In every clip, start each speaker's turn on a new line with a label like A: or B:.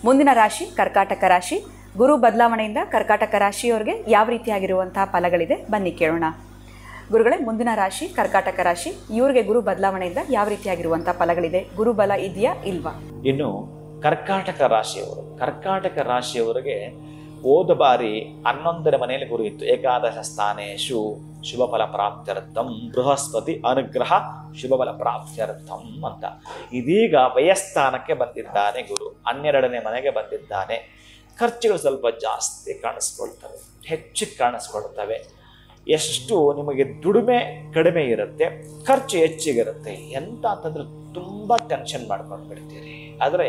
A: ಮುಂದಿನ ರಾಶಿ ಕರ್ಕಾಟಕ ರಾಶಿ. ಗುರು ಬದಲಾವಣೆಯಿಂದ ಕರ್ಕಾಟಕ ರಾಶಿಯವರಿಗೆ ಯಾವ ರೀತಿಯಾಗಿರುವಂತಹ ಫಲಗಳಿದೆ ಬನ್ನಿ ಕೇಳೋಣ. ಗುರುಗಳೇ, ಮುಂದಿನ ರಾಶಿ ಕರ್ಕಾಟಕ ರಾಶಿ, ಇವರಿಗೆ ಗುರು ಬದಲಾವಣೆಯಿಂದ ಯಾವ ರೀತಿಯಾಗಿರುವಂತಹ ಫಲಗಳಿದೆ? ಗುರುಬಲ ಇದೆಯಾ ಇಲ್ವಾ?
B: ಇನ್ನು ಕರ್ಕಾಟಕ ರಾಶಿಯವರಿಗೆ ಹೋದ ಬಾರಿ 11ನೇ ಮನೆಯಲ್ಲಿ ಗುರು ಇತ್ತು. ಏಕಾದಶ ಸ್ಥಾನೇಶು ಶುಭಫಲ ಪ್ರಾಪ್ತ್ಯರ್ಥಂ ಬೃಹಸ್ಪತಿ ಅನುಗ್ರಹ ಶುಭಫಲ ಪ್ರಾಪ್ತ್ಯರ್ಥಂ ಅಂತ. ಇದೀಗ ವ್ಯಯಸ್ಥಾನಕ್ಕೆ ಬಂದಿದ್ದಾನೆ ಗುರು, 12ನೇ ಮನೆಗೆ ಬಂದಿದ್ದಾನೆ. ಖರ್ಚುಗಳು ಸ್ವಲ್ಪ ಜಾಸ್ತಿ ಕಾಣಿಸ್ಕೊಳ್ತವೆ, ಹೆಚ್ಚು ಕಾಣಿಸ್ಕೊಳ್ತವೆ. ಎಷ್ಟು ನಿಮಗೆ ದುಡಿಮೆ ಕಡಿಮೆ ಇರುತ್ತೆ, ಖರ್ಚು ಹೆಚ್ಚಿಗಿರುತ್ತೆ. ಎಂತ ಅಂತಂದ್ರೆ ತುಂಬ ಟೆನ್ಷನ್ ಮಾಡ್ಕೊಂಡು ಬಿಡ್ತೀರಿ. ಆದರೆ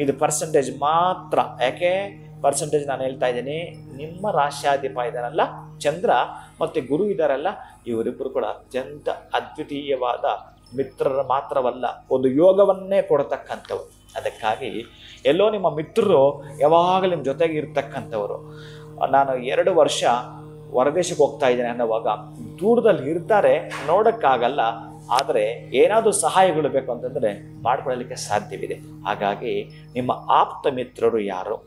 B: ಇದು ಪರ್ಸೆಂಟೇಜ್ ಮಾತ್ರ. ಯಾಕೆ ಪರ್ಸೆಂಟೇಜ್ ನಾನು ಹೇಳ್ತಾ ಇದ್ದೀನಿ? ನಿಮ್ಮ ರಾಶ್ಯಾಧಿಪ ಇದ್ದಾನಲ್ಲ ಚಂದ್ರ ಮತ್ತು ಗುರು ಇದ್ದಾರಲ್ಲ, ಇವರಿಬ್ಬರು ಕೂಡ ಅತ್ಯಂತ ಅದ್ವಿತೀಯವಾದ ಮಿತ್ರರ ಮಾತ್ರವಲ್ಲ, ಒಂದು ಯೋಗವನ್ನೇ ಕೊಡತಕ್ಕಂಥವ್ರು. ಅದಕ್ಕಾಗಿ ಎಲ್ಲೋ ನಿಮ್ಮ ಮಿತ್ರರು ಯಾವಾಗಲೂ ನಿಮ್ಮ ಜೊತೆಗೆ ಇರ್ತಕ್ಕಂಥವ್ರು. ನಾನು 2 ವರ್ಷ ಹೊರದೇಶಕ್ಕೆ ಹೋಗ್ತಾ ಇದ್ದೇನೆ ಅನ್ನೋವಾಗ ದೂರದಲ್ಲಿ ಇರ್ತಾರೆ, ನೋಡೋಕ್ಕಾಗಲ್ಲ. ಆದರೆ ಏನಾದರೂ ಸಹಾಯಗಳು ಬೇಕು ಅಂತಂದರೆ ಮಾಡಿಕೊಳ್ಳಲಿಕ್ಕೆ ಸಾಧ್ಯವಿದೆ. ಹಾಗಾಗಿ ನಿಮ್ಮ ಆಪ್ತ ಮಿತ್ರರು ಯಾರು,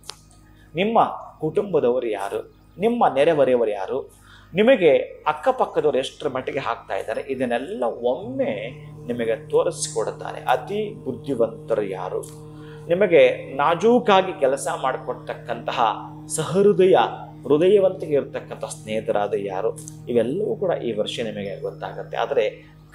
B: ನಿಮ್ಮ ಕುಟುಂಬದವರು ಯಾರು, ನಿಮ್ಮ ನೆರೆಹೊರೆಯವರು ಯಾರು, ನಿಮಗೆ ಅಕ್ಕಪಕ್ಕದವರು ಎಷ್ಟರ ಮಟ್ಟಿಗೆ ಹಾಕ್ತಾ ಇದ್ದಾರೆ, ಇದನ್ನೆಲ್ಲ ಒಮ್ಮೆ ನಿಮಗೆ ತೋರಿಸಿಕೊಡುತ್ತಾರೆ. ಅತಿ ಬುದ್ಧಿವಂತರು ಯಾರು, ನಿಮಗೆ ನಾಜೂಕಾಗಿ ಕೆಲಸ ಮಾಡಿಕೊಡ್ತಕ್ಕಂತಹ ಹೃದಯವಂತಿಗೆ ಇರತಕ್ಕಂಥ ಸ್ನೇಹಿತರಾದ ಯಾರು, ಇವೆಲ್ಲವೂ ಕೂಡ ಈ ವರ್ಷ ನಿಮಗೆ ಗೊತ್ತಾಗುತ್ತೆ. ಆದರೆ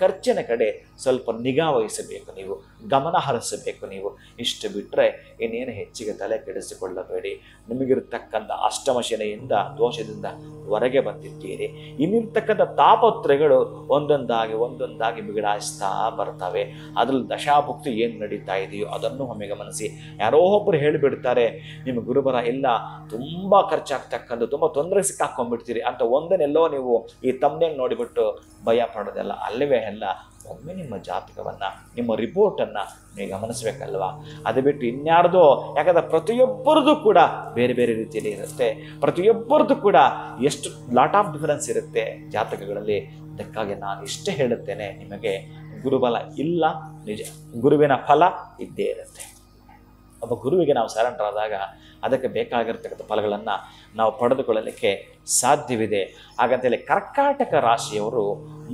B: ಖರ್ಚಿನ ಕಡೆ ಸ್ವಲ್ಪ ನಿಗಾ ವಹಿಸಬೇಕು, ನೀವು ಗಮನ ಹರಿಸಬೇಕು. ನೀವು ಇಷ್ಟು ಬಿಟ್ಟರೆ ಇನ್ನೇನು ಹೆಚ್ಚಿಗೆ ತಲೆ ಕೆಡಿಸಿಕೊಳ್ಳಬೇಡಿ. ನಿಮಗಿರ್ತಕ್ಕಂಥ ಅಷ್ಟಮ ಶನಿಯಿಂದ ದೋಷದಿಂದ ಹೊರಗೆ ಬಂದಿದ್ದೀರಿ. ಇನ್ನಿರ್ತಕ್ಕಂಥ ತಾಪತ್ರಗಳು ಒಂದೊಂದಾಗಿ ಬಿಗಡಾಯಿಸ್ತಾ ಬರ್ತವೆ. ಅದರಲ್ಲಿ ದಶಾಭುಕ್ತಿ ಏನು ನಡೀತಾ ಇದೆಯೋ ಅದನ್ನು ಒಮ್ಮೆ ಗಮನಿಸಿ. ಯಾರೋ ಒಬ್ಬರು ಹೇಳಿಬಿಡ್ತಾರೆ ನಿಮ್ಮ ಗುರುಬಲ ಇಲ್ಲ, ತುಂಬ ಖರ್ಚಾಗ್ತಕ್ಕಂಥ, ತುಂಬ ತೊಂದರೆ ಸಿಕ್ಕಾಕೊಂಡ್ಬಿಡ್ತೀರಿ ಅಂತ ಒಂದನ್ನೆಲ್ಲೋ ನೀವು ಈ ತಮ್ಮನೇಲಿ ನೋಡಿಬಿಟ್ಟು ಭಯ ಪಡೋದಲ್ಲ. ಅಲ್ಲವೇ ಎಲ್ಲ ಒಮ್ಮೆ ನಿಮ್ಮ ಜಾತಕವನ್ನು, ನಿಮ್ಮ ರಿಪೋರ್ಟನ್ನು ನೀವು ಗಮನಿಸಬೇಕಲ್ವಾ? ಅದು ಬಿಟ್ಟು ಇನ್ಯಾರ್ದೋ. ಯಾಕಂದರೆ ಪ್ರತಿಯೊಬ್ಬರದ್ದು ಕೂಡ ಬೇರೆ ಬೇರೆ ರೀತಿಯಲ್ಲಿ ಇರುತ್ತೆ. ಪ್ರತಿಯೊಬ್ಬರದ್ದು ಕೂಡ ಎಷ್ಟು ಲಾಟ್ ಆಫ್ ಡಿಫರೆನ್ಸ್ ಇರುತ್ತೆ ಜಾತಕಗಳಲ್ಲಿ. ಅದಕ್ಕಾಗಿ ನಾನು ಇಷ್ಟೇ ಹೇಳುತ್ತೇನೆ, ನಿಮಗೆ ಗುರುಬಲ ಇಲ್ಲ ನಿಜ, ಗುರುವಿನ ಫಲ ಇದ್ದೇ ಇರುತ್ತೆ. ಒಬ್ಬ ಗುರುವಿಗೆ ನಾವು ಶರಣರಾದಾಗ ಅದಕ್ಕೆ ಬೇಕಾಗಿರ್ತಕ್ಕಂಥ ಫಲಗಳನ್ನು ನಾವು ಪಡೆದುಕೊಳ್ಳಲಿಕ್ಕೆ ಸಾಧ್ಯವಿದೆ. ಹಾಗಂತೇಳಿ ಕರ್ಕಾಟಕ ರಾಶಿಯವರು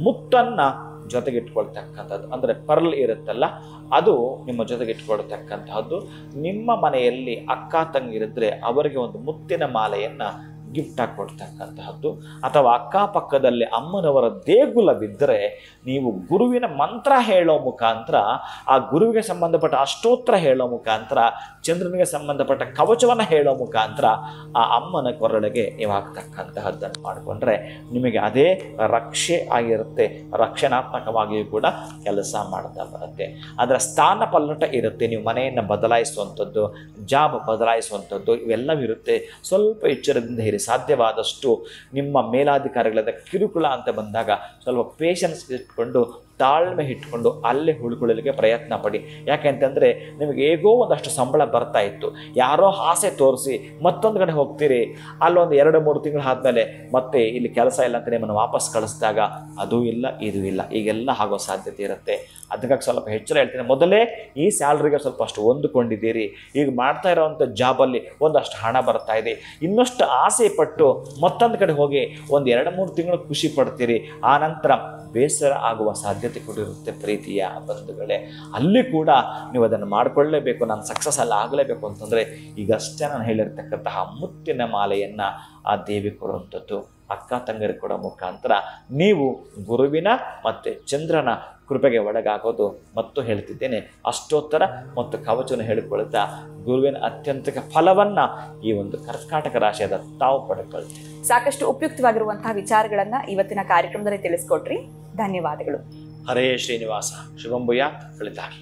B: ಮುತ್ತನ್ನು ಜೊತೆಗಿಟ್ಕೊಳ್ತಕ್ಕಂಥದ್ದು, ಅಂದರೆ ಪರ್ಲ್ ಇರುತ್ತಲ್ಲ, ಅದು ನಿಮ್ಮ ಜೊತೆಗಿಟ್ಕೊಳ್ತಕ್ಕಂತಹದ್ದು. ನಿಮ್ಮ ಮನೆಯಲ್ಲಿ ಅಕ್ಕ ತಂಗಿರಿದ್ರೆ ಅವರಿಗೆ ಒಂದು ಮುತ್ತಿನ ಮಾಲೆಯನ್ನು ಗಿಫ್ಟ್ ಆಗಿ ಕೊಡ್ತಕ್ಕಂತಹದ್ದು. ಅಥವಾ ಅಕ್ಕಪಕ್ಕದಲ್ಲಿ ಅಮ್ಮನವರ ದೇಗುಲವಿದ್ದರೆ ನೀವು ಗುರುವಿನ ಮಂತ್ರ ಹೇಳೋ ಮುಖಾಂತರ, ಆ ಗುರುವಿಗೆ ಸಂಬಂಧಪಟ್ಟ ಅಷ್ಟೋತ್ರ ಹೇಳೋ ಮುಖಾಂತರ, ಚಂದ್ರನಿಗೆ ಸಂಬಂಧಪಟ್ಟ ಕವಚವನ್ನು ಹೇಳೋ ಮುಖಾಂತರ ಆ ಅಮ್ಮನ ಕೊರಳಿಗೆ ನೀವು ಹಾಕ್ತಕ್ಕಂತಹದ್ದನ್ನು ಮಾಡಿಕೊಂಡ್ರೆ ನಿಮಗೆ ಅದೇ ರಕ್ಷೆ ಆಗಿರುತ್ತೆ. ರಕ್ಷಣಾತ್ಮಕವಾಗಿಯೂ ಕೂಡ ಕೆಲಸ ಮಾಡ್ತಾ ಬರುತ್ತೆ. ಅದರ ಸ್ಥಾನ ಪಲ್ಲಟ ಇರುತ್ತೆ. ನೀವು ಮನೆಯನ್ನು ಬದಲಾಯಿಸುವಂಥದ್ದು, ಜಾಬ್ ಬದಲಾಯಿಸುವಂಥದ್ದು ಇವೆಲ್ಲವಿರುತ್ತೆ. ಸ್ವಲ್ಪ ಎಚ್ಚರದಿಂದ ಇರಿ. ಸಾಧ್ಯವಾದಷ್ಟು ನಿಮ್ಮ ಮೇಲಾಧಿಕಾರಿಗಳಾದ ಕಿರುಕುಳ ಅಂತ ಬಂದಾಗ ಸ್ವಲ್ಪ ಪೇಷನ್ಸ್ ಇಟ್ಕೊಂಡು, ತಾಳ್ಮೆ ಇಟ್ಕೊಂಡು ಅಲ್ಲೇ ಉಳ್ಕೊಳ್ಳಲಿಕ್ಕೆ ಪ್ರಯತ್ನ ಪಡಿ. ಯಾಕೆಂತಂದರೆ ನಿಮಗೆ ಹೇಗೋ ಒಂದಷ್ಟು ಸಂಬಳ ಬರ್ತಾ ಇತ್ತು, ಯಾರೋ ಆಸೆ ತೋರಿಸಿ ಮತ್ತೊಂದು ಕಡೆ ಹೋಗ್ತೀರಿ, ಅಲ್ಲೊಂದು 2-3 ತಿಂಗಳು ಆದಮೇಲೆ ಮತ್ತೆ ಇಲ್ಲಿ ಕೆಲಸ ಇಲ್ಲ ಅಂತ ನಿಮ್ಮನ್ನು ವಾಪಸ್ ಕಳಿಸಿದಾಗ ಅದೂ ಇಲ್ಲ ಇದೂ ಇಲ್ಲ, ಈಗೆಲ್ಲ ಆಗೋ ಸಾಧ್ಯತೆ ಇರುತ್ತೆ. ಅದಕ್ಕಾಗಿ ಸ್ವಲ್ಪ ಎಚ್ಚರ ಹೇಳ್ತೀನಿ. ಮೊದಲೇ ಈ ಸ್ಯಾಲ್ರಿಗೆ ಸ್ವಲ್ಪ ಅಷ್ಟು ಹೊಂದಿಕೊಂಡಿದ್ದೀರಿ, ಈಗ ಮಾಡ್ತಾ ಇರೋವಂಥ ಜಾಬಲ್ಲಿ ಒಂದಷ್ಟು ಹಣ ಬರ್ತಾ ಇದೆ, ಇನ್ನಷ್ಟು ಆಸೆ ಪಟ್ಟು ಮತ್ತೊಂದು ಕಡೆ ಹೋಗಿ ಒಂದು 2-3 ತಿಂಗಳು ಖುಷಿ ಪಡ್ತೀರಿ, ಆ ನಂತರ ಬೇಸರ ಆಗುವ ಸಾಧ್ಯತೆ ಕೂಡ ಇರುತ್ತೆ. ಪ್ರೀತಿಯ ಬಂಧುಗಳೇ, ಅಲ್ಲಿ ಕೂಡ ನೀವು ಅದನ್ನು ಮಾಡಿಕೊಳ್ಳಲೇಬೇಕು. ನಾನು ಸಕ್ಸಸ್ ಅಲ್ಲಿ ಆಗಲೇಬೇಕು ಅಂತಂದರೆ ಈಗಷ್ಟೇ ನಾನು ಹೇಳಿರ್ತಕ್ಕಂತಹ ಮುತ್ತಿನ ಮಾಲೆಯನ್ನು ಆ ದೇವಿ ಕೊಡುವಂಥದ್ದು, ಅಕ್ಕ ತಂಗರಿಗೆ ಕೊಡೋ ಮುಖಾಂತರ ನೀವು ಗುರುವಿನ ಮತ್ತು ಚಂದ್ರನ ಕೃಪೆಗೆ ಒಳಗಾಗೋದು. ಮತ್ತು ಹೇಳ್ತಿದ್ದೇನೆ, ಅಷ್ಟೋತ್ತರ ಮತ್ತು ಕವಚವನ್ನು ಹೇಳಿಕೊಳ್ಳುತ್ತಾ ಗುರುವಿನ ಅತ್ಯಂತ ಫಲವನ್ನು ಈ ಒಂದು ಕರ್ಕಾಟಕ ರಾಶಿಯಾದ ತಾವು ಪಡೆದುಕೊಳ್ತೀವಿ.
A: ಸಾಕಷ್ಟು ಉಪಯುಕ್ತವಾಗಿರುವಂತಹ ವಿಚಾರಗಳನ್ನು ಇವತ್ತಿನ ಕಾರ್ಯಕ್ರಮದಲ್ಲಿ ತಿಳಿಸ್ಕೊಟ್ರಿ. ಧನ್ಯವಾದಗಳು.
B: ಹರೇ ಶ್ರೀನಿವಾಸ. ಶುಭಂಭೂಯಾತ್. ಫಲಿತಾಗಲಿ.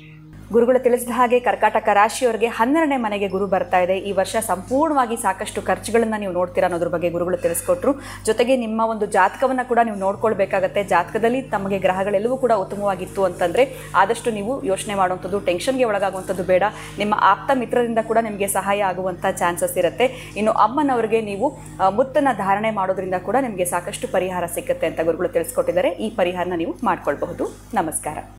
A: ಗುರುಗಳು ತಿಳಿಸಿದ ಹಾಗೆ ಕರ್ಕಾಟಕ ರಾಶಿಯವರಿಗೆ 12ನೇ ಮನೆಗೆ ಗುರು ಬರ್ತಾ ಇದೆ. ಈ ವರ್ಷ ಸಂಪೂರ್ಣವಾಗಿ ಸಾಕಷ್ಟು ಖರ್ಚುಗಳನ್ನು ನೀವು ನೋಡ್ತೀರಾ ಅನ್ನೋದ್ರ ಬಗ್ಗೆ ಗುರುಗಳು ತಿಳಿಸ್ಕೊಟ್ರು. ಜೊತೆಗೆ ನಿಮ್ಮ ಒಂದು ಜಾತಕವನ್ನು ಕೂಡ ನೀವು ನೋಡ್ಕೊಳ್ಬೇಕಾಗತ್ತೆ. ಜಾತಕದಲ್ಲಿ ತಮಗೆ ಗ್ರಹಗಳೆಲ್ಲವೂ ಕೂಡ ಉತ್ತಮವಾಗಿತ್ತು ಅಂತಂದರೆ ಆದಷ್ಟು ನೀವು ಯೋಚನೆ ಮಾಡುವಂಥದ್ದು, ಟೆನ್ಷನ್ಗೆ ಒಳಗಾಗುವಂಥದ್ದು ಬೇಡ. ನಿಮ್ಮ ಆಪ್ತ ಮಿತ್ರರಿಂದ ಕೂಡ ನಿಮಗೆ ಸಹಾಯ ಆಗುವಂಥ ಚಾನ್ಸಸ್ ಇರುತ್ತೆ. ಇನ್ನು ಅಮ್ಮನವರಿಗೆ ನೀವು ಮುತ್ತನ್ನು ಧಾರಣೆ ಮಾಡೋದ್ರಿಂದ ಕೂಡ ನಿಮಗೆ ಸಾಕಷ್ಟು ಪರಿಹಾರ ಸಿಗುತ್ತೆ ಅಂತ ಗುರುಗಳು ತಿಳಿಸ್ಕೊಟ್ಟಿದ್ದಾರೆ. ಈ ಪರಿಹಾರನ ನೀವು ಮಾಡ್ಕೊಳ್ಬಹುದು. ನಮಸ್ಕಾರ.